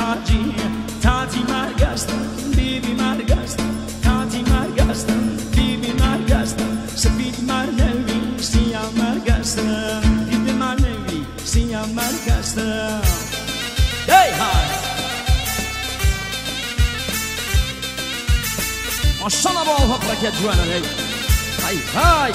حاجی تاتی مرگستم بیبی مرگستم تاتی مرگستم بیبی مرگستم سفید مرنوی سیاه مرگستم بیبی مرنوی سیاه مرگستم هی های ماشاءالله با حرکت جوانا هی های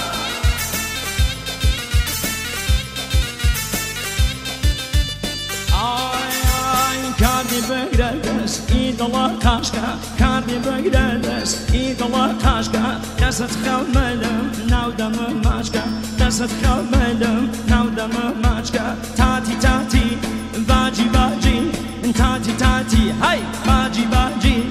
Kardi begredes, idola kaşka Kardi begredes, idola kaşka Deset khavmelem, naudamı maçka Deset khavmelem, naudamı maçka Tati tati, baci baci Tati tati, hay baci baci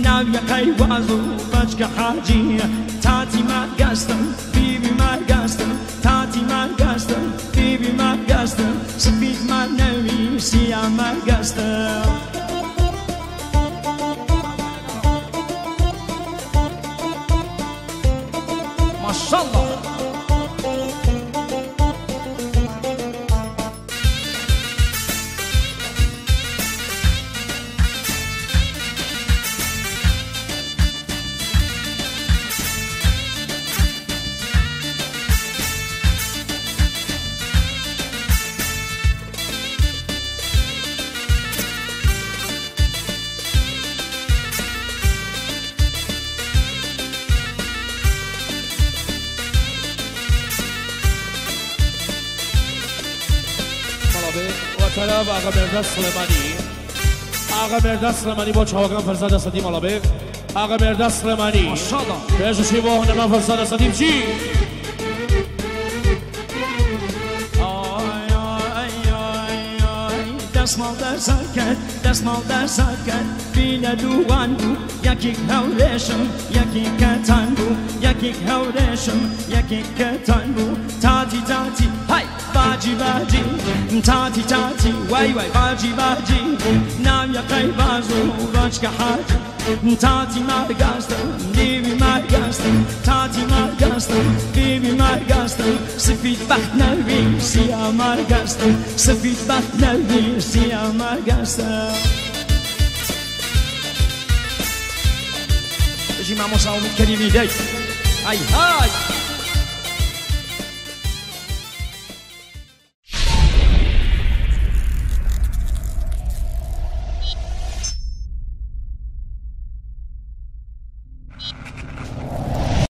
Navya kayvazu, başka haci Tati margastam, bibi margastam Tati margastam, bibi margastam Sfid marnevi, siyah margastam Maşallah طرف آقا مرداد سلیمانی آقا مرداد سلیمانی با چاوگان فرزاد اسدی مالابه آقا مرداد سلیمانی بهش چی با هنما فرزاد اسدی چی دستمال در سرکت دستمال در سرکت بیل دوان بو یکی هورشم یکی کتان بو یکی هورشم یکی کتان بو تاتی تاتی های باجی باجی تاتی تاتی وای وای باجی باجی نام یکی بازو راج که حاجی تاتی مرگستم بیبی مرگستم تاتی مرگستم بیبی مرگستم سفید بخت نوی سیاه مرگستم سفید بخت نوی سیاه مرگستم بجی ما مساومت کریمی دی ای های